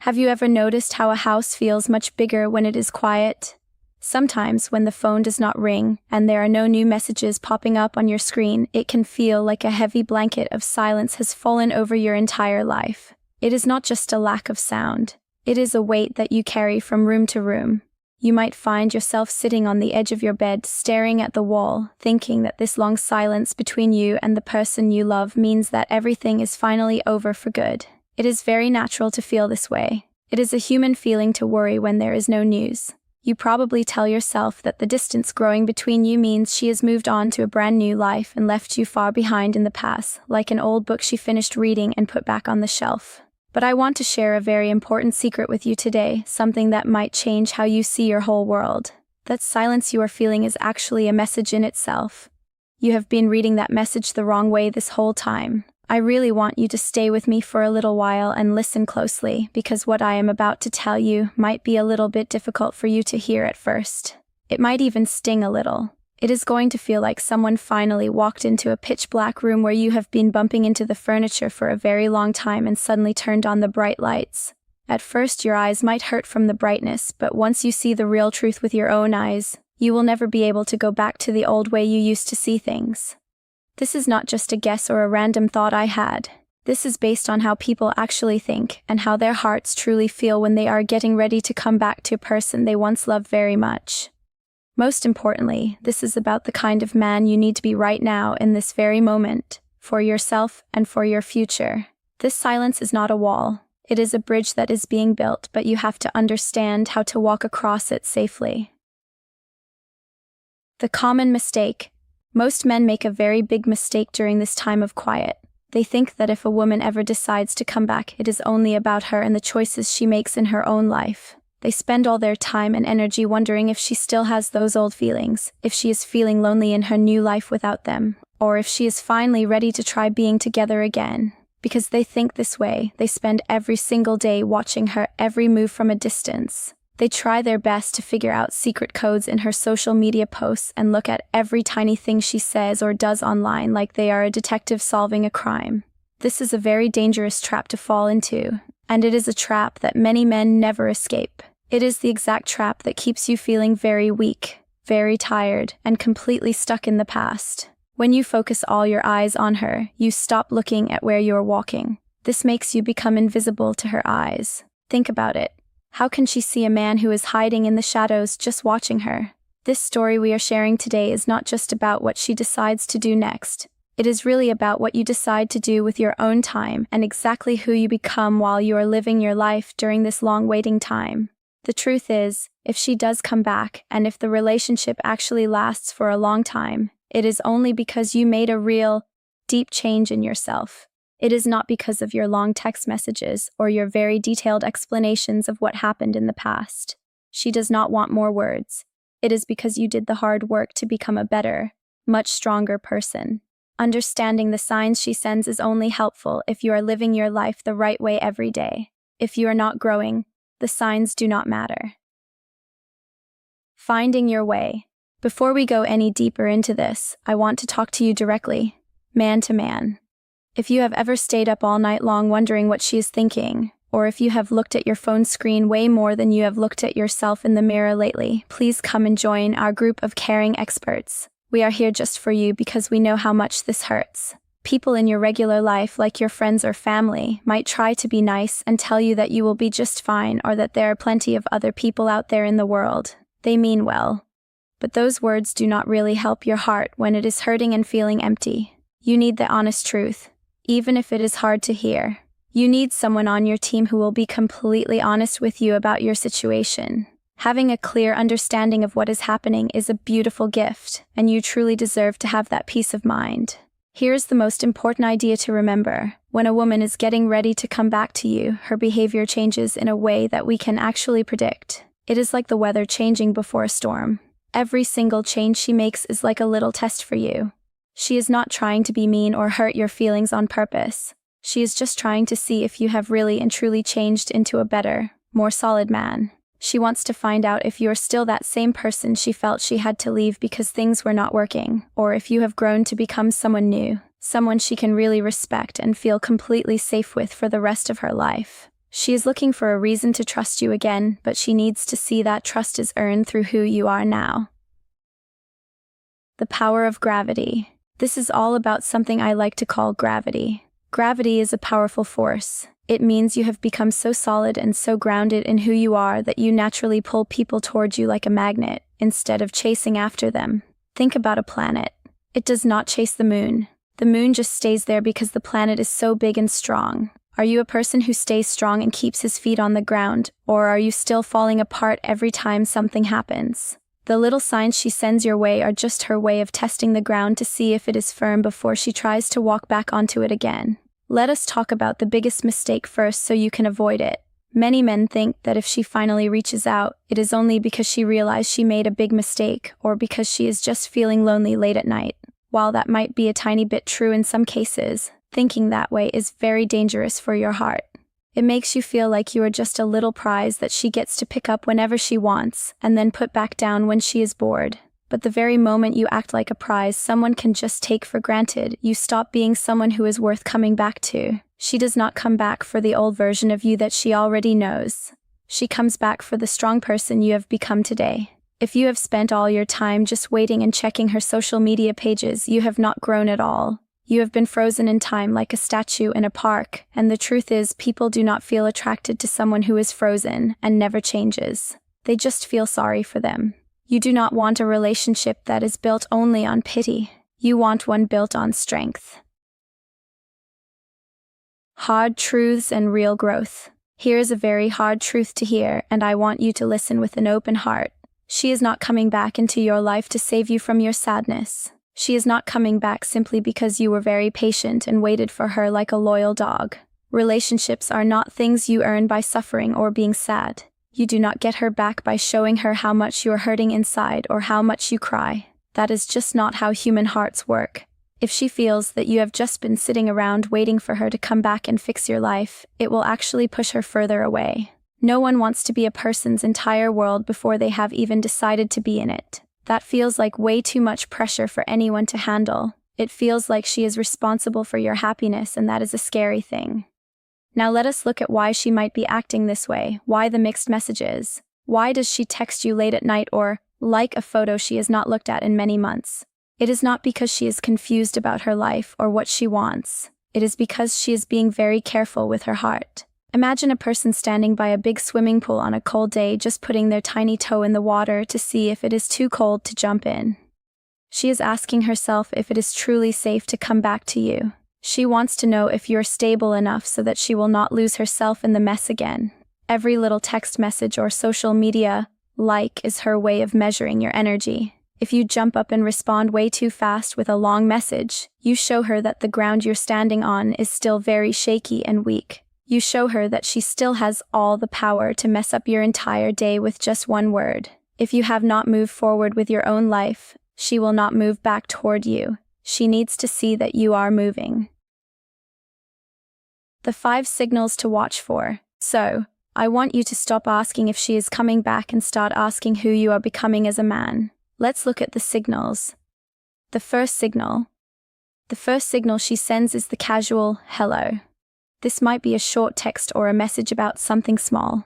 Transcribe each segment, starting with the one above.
Have you ever noticed how a house feels much bigger when it is quiet? Sometimes, when the phone does not ring and there are no new messages popping up on your screen, it can feel like a heavy blanket of silence has fallen over your entire life. It is not just a lack of sound. It is a weight that you carry from room to room. You might find yourself sitting on the edge of your bed, staring at the wall, thinking that this long silence between you and the person you love means that everything is finally over for good. It is very natural to feel this way. It is a human feeling to worry when there is no news. You probably tell yourself that the distance growing between you means she has moved on to a brand new life and left you far behind in the past, like an old book she finished reading and put back on the shelf. But I want to share a very important secret with you today, something that might change how you see your whole world. That silence you are feeling is actually a message in itself. You have been reading that message the wrong way this whole time. I really want you to stay with me for a little while and listen closely, because what I am about to tell you might be a little bit difficult for you to hear at first. It might even sting a little. It is going to feel like someone finally walked into a pitch-black room where you have been bumping into the furniture for a very long time and suddenly turned on the bright lights. At first, your eyes might hurt from the brightness, but once you see the real truth with your own eyes, you will never be able to go back to the old way you used to see things. This is not just a guess or a random thought I had. This is based on how people actually think and how their hearts truly feel when they are getting ready to come back to a person they once loved very much. Most importantly, this is about the kind of man you need to be right now in this very moment, for yourself and for your future. This silence is not a wall. It is a bridge that is being built, but you have to understand how to walk across it safely. The common mistake. Most men make a very big mistake during this time of quiet. They think that if a woman ever decides to come back, it is only about her and the choices she makes in her own life. They spend all their time and energy wondering if she still has those old feelings, if she is feeling lonely in her new life without them, or if she is finally ready to try being together again. Because they think this way, they spend every single day watching her every move from a distance. They try their best to figure out secret codes in her social media posts and look at every tiny thing she says or does online like they are a detective solving a crime. This is a very dangerous trap to fall into, and it is a trap that many men never escape. It is the exact trap that keeps you feeling very weak, very tired, and completely stuck in the past. When you focus all your eyes on her, you stop looking at where you are walking. This makes you become invisible to her eyes. Think about it. How can she see a man who is hiding in the shadows just watching her? This story we are sharing today is not just about what she decides to do next. It is really about what you decide to do with your own time and exactly who you become while you are living your life during this long waiting time. The truth is, if she does come back and if the relationship actually lasts for a long time, it is only because you made a real, deep change in yourself. It is not because of your long text messages or your very detailed explanations of what happened in the past. She does not want more words. It is because you did the hard work to become a better, much stronger person. Understanding the signs she sends is only helpful if you are living your life the right way every day. If you are not growing, the signs do not matter. Finding your way. Before we go any deeper into this, I want to talk to you directly, man to man. If you have ever stayed up all night long wondering what she is thinking, or if you have looked at your phone screen way more than you have looked at yourself in the mirror lately, please come and join our group of caring experts. We are here just for you because we know how much this hurts. People in your regular life, like your friends or family, might try to be nice and tell you that you will be just fine or that there are plenty of other people out there in the world. They mean well. But those words do not really help your heart when it is hurting and feeling empty. You need the honest truth. Even if it is hard to hear. You need someone on your team who will be completely honest with you about your situation. Having a clear understanding of what is happening is a beautiful gift, and you truly deserve to have that peace of mind. Here's the most important idea to remember. When a woman is getting ready to come back to you, her behavior changes in a way that we can actually predict. It is like the weather changing before a storm. Every single change she makes is like a little test for you. She is not trying to be mean or hurt your feelings on purpose. She is just trying to see if you have really and truly changed into a better, more solid man. She wants to find out if you are still that same person she felt she had to leave because things were not working, or if you have grown to become someone new, someone she can really respect and feel completely safe with for the rest of her life. She is looking for a reason to trust you again, but she needs to see that trust is earned through who you are now. The power of gravity. This is all about something I like to call gravity. Gravity is a powerful force. It means you have become so solid and so grounded in who you are that you naturally pull people towards you like a magnet, instead of chasing after them. Think about a planet. It does not chase the moon. The moon just stays there because the planet is so big and strong. Are you a person who stays strong and keeps his feet on the ground, or are you still falling apart every time something happens? The little signs she sends your way are just her way of testing the ground to see if it is firm before she tries to walk back onto it again. Let us talk about the biggest mistake first so you can avoid it. Many men think that if she finally reaches out, it is only because she realized she made a big mistake or because she is just feeling lonely late at night. While that might be a tiny bit true in some cases, thinking that way is very dangerous for your heart. It makes you feel like you are just a little prize that she gets to pick up whenever she wants and then put back down when she is bored. But the very moment you act like a prize someone can just take for granted, you stop being someone who is worth coming back to. She does not come back for the old version of you that she already knows. She comes back for the strong person you have become today. If you have spent all your time just waiting and checking her social media pages, you have not grown at all. You have been frozen in time like a statue in a park, and the truth is, people do not feel attracted to someone who is frozen and never changes. They just feel sorry for them. You do not want a relationship that is built only on pity. You want one built on strength. Hard truths and real growth. Here is a very hard truth to hear, and I want you to listen with an open heart. She is not coming back into your life to save you from your sadness. She is not coming back simply because you were very patient and waited for her like a loyal dog. Relationships are not things you earn by suffering or being sad. You do not get her back by showing her how much you are hurting inside or how much you cry. That is just not how human hearts work. If she feels that you have just been sitting around waiting for her to come back and fix your life, it will actually push her further away. No one wants to be a person's entire world before they have even decided to be in it. That feels like way too much pressure for anyone to handle. It feels like she is responsible for your happiness, and that is a scary thing. Now let us look at why she might be acting this way. Why the mixed messages? Why does she text you late at night or like a photo she has not looked at in many months? It is not because she is confused about her life or what she wants. It is because she is being very careful with her heart. Imagine a person standing by a big swimming pool on a cold day, just putting their tiny toe in the water to see if it is too cold to jump in. She is asking herself if it is truly safe to come back to you. She wants to know if you're stable enough so that she will not lose herself in the mess again. Every little text message or social media like is her way of measuring your energy. If you jump up and respond way too fast with a long message, you show her that the ground you're standing on is still very shaky and weak. You show her that she still has all the power to mess up your entire day with just one word. If you have not moved forward with your own life, she will not move back toward you. She needs to see that you are moving. The 5 signals to watch for. So, I want you to stop asking if she is coming back and start asking who you are becoming as a man. Let's look at the signals. The first signal she sends is the casual hello. This might be a short text or a message about something small.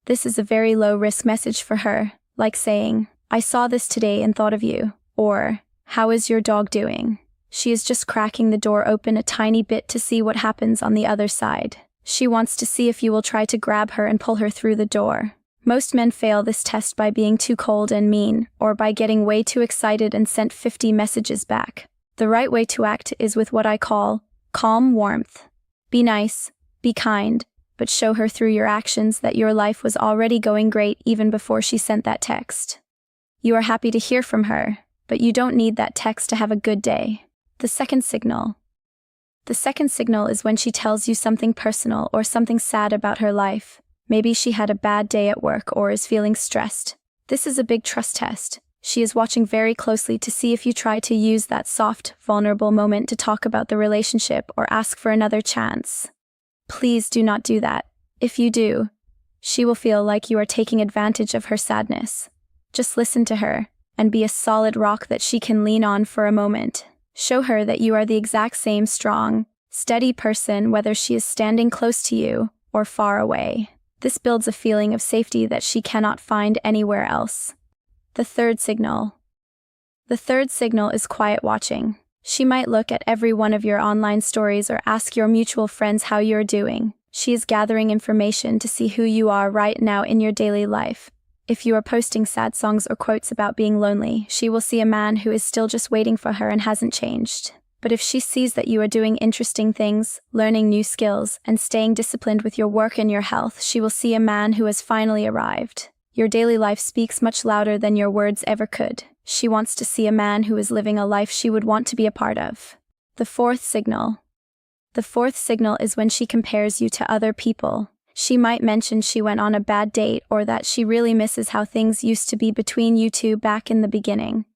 This is a very low-risk message for her, like saying, "I saw this today and thought of you," or, "How is your dog doing?" She is just cracking the door open a tiny bit to see what happens on the other side. She wants to see if you will try to grab her and pull her through the door. Most men fail this test by being too cold and mean, or by getting way too excited and sent 50 messages back. The right way to act is with what I call calm warmth. Be nice, be kind, but show her through your actions that your life was already going great even before she sent that text. You are happy to hear from her, but you don't need that text to have a good day. The second signal is when she tells you something personal or something sad about her life. Maybe she had a bad day at work or is feeling stressed. This is a big trust test. She is watching very closely to see if you try to use that soft, vulnerable moment to talk about the relationship or ask for another chance. Please do not do that. If you do, she will feel like you are taking advantage of her sadness. Just listen to her and be a solid rock that she can lean on for a moment. Show her that you are the exact same strong, steady person whether she is standing close to you or far away. This builds a feeling of safety that she cannot find anywhere else. The third signal. The third signal is quiet watching. She might look at every one of your online stories or ask your mutual friends how you're doing. She is gathering information to see who you are right now in your daily life. If you are posting sad songs or quotes about being lonely, she will see a man who is still just waiting for her and hasn't changed. But if she sees that you are doing interesting things, learning new skills, and staying disciplined with your work and your health, she will see a man who has finally arrived. Your daily life speaks much louder than your words ever could. She wants to see a man who is living a life she would want to be a part of. The fourth signal. The fourth signal is when she compares you to other people. She might mention she went on a bad date or that she really misses how things used to be between you two back in the beginning.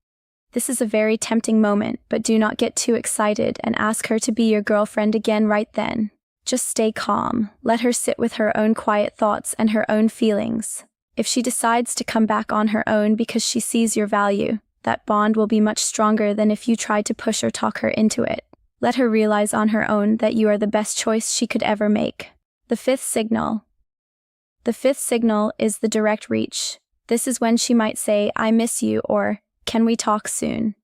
This is a very tempting moment, but do not get too excited and ask her to be your girlfriend again right then. Just stay calm. Let her sit with her own quiet thoughts and her own feelings. If she decides to come back on her own because she sees your value, that bond will be much stronger than if you try to push or talk her into it. Let her realize on her own that you are the best choice she could ever make. The fifth signal. The fifth signal is the direct reach. This is when she might say, "I miss you," or "Can we talk soon?"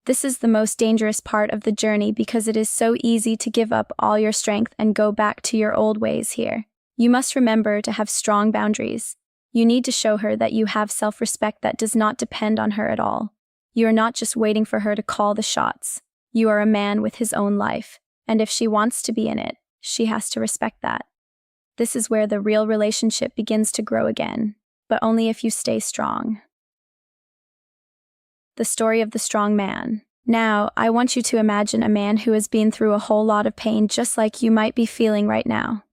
This is the most dangerous part of the journey because it is so easy to give up all your strength and go back to your old ways here. You must remember to have strong boundaries. You need to show her that you have self-respect that does not depend on her at all. You are not just waiting for her to call the shots. You are a man with his own life, and if she wants to be in it, she has to respect that. This is where the real relationship begins to grow again, but only if you stay strong. The story of the strong man. Now, I want you to imagine a man who has been through a whole lot of pain just like you might be feeling right now.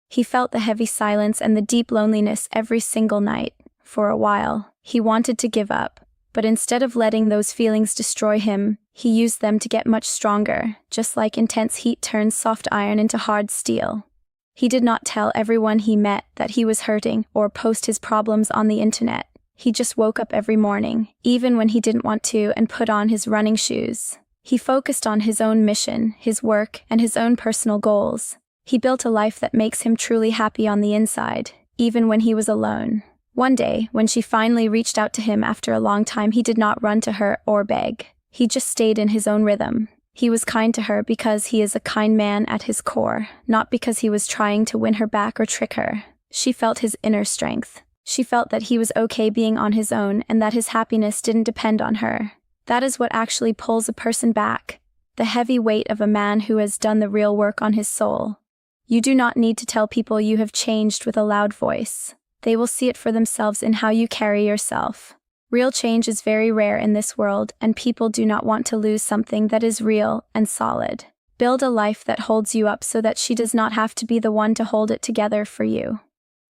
He felt the heavy silence and the deep loneliness every single night. For a while, he wanted to give up, but instead of letting those feelings destroy him, he used them to get much stronger, just like intense heat turns soft iron into hard steel. He did not tell everyone he met that he was hurting or post his problems on the internet. He just woke up every morning, even when he didn't want to, and put on his running shoes. He focused on his own mission, his work, and his own personal goals. He built a life that makes him truly happy on the inside, even when he was alone. One day, when she finally reached out to him after a long time, he did not run to her or beg. He just stayed in his own rhythm. He was kind to her because he is a kind man at his core, not because he was trying to win her back or trick her. She felt his inner strength. She felt that he was okay being on his own and that his happiness didn't depend on her. That is what actually pulls a person back, the heavy weight of a man who has done the real work on his soul. You do not need to tell people you have changed with a loud voice. They will see it for themselves in how you carry yourself. Real change is very rare in this world, and people do not want to lose something that is real and solid. Build a life that holds you up so that she does not have to be the one to hold it together for you.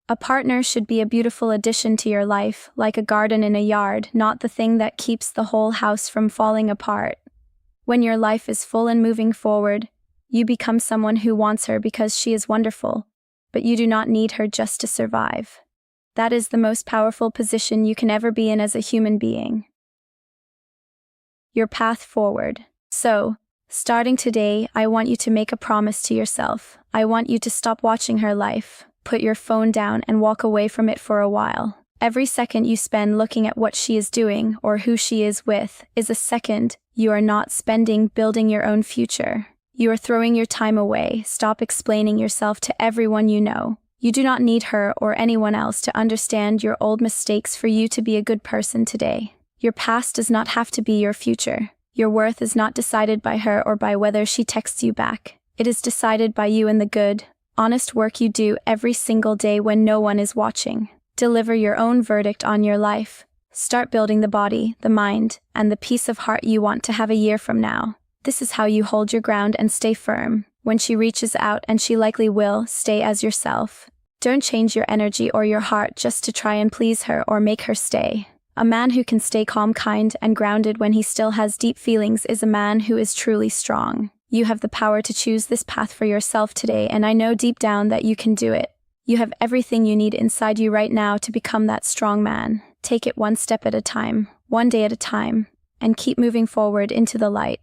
A partner should be a beautiful addition to your life, like a garden in a yard, not the thing that keeps the whole house from falling apart. When your life is full and moving forward, you become someone who wants her because she is wonderful, but you do not need her just to survive. That is the most powerful position you can ever be in as a human being. Your path forward. So, starting today, I want you to make a promise to yourself. I want you to stop watching her life, put your phone down, and walk away from it for a while. Every second you spend looking at what she is doing or who she is with is a second you are not spending building your own future. You are throwing your time away. Stop explaining yourself to everyone you know. You do not need her or anyone else to understand your old mistakes for you to be a good person today. Your past does not have to be your future. Your worth is not decided by her or by whether she texts you back. It is decided by you and the good, honest work you do every single day when no one is watching. Deliver your own verdict on your life. Start building the body, the mind, and the peace of heart you want to have a year from now. This is how you hold your ground and stay firm. When she reaches out, and she likely will, stay as yourself. Don't change your energy or your heart just to try and please her or make her stay. A man who can stay calm, kind, and grounded when he still has deep feelings is a man who is truly strong. You have the power to choose this path for yourself today, and I know deep down that you can do it. You have everything you need inside you right now to become that strong man. Take it one step at a time, one day at a time, and keep moving forward into the light.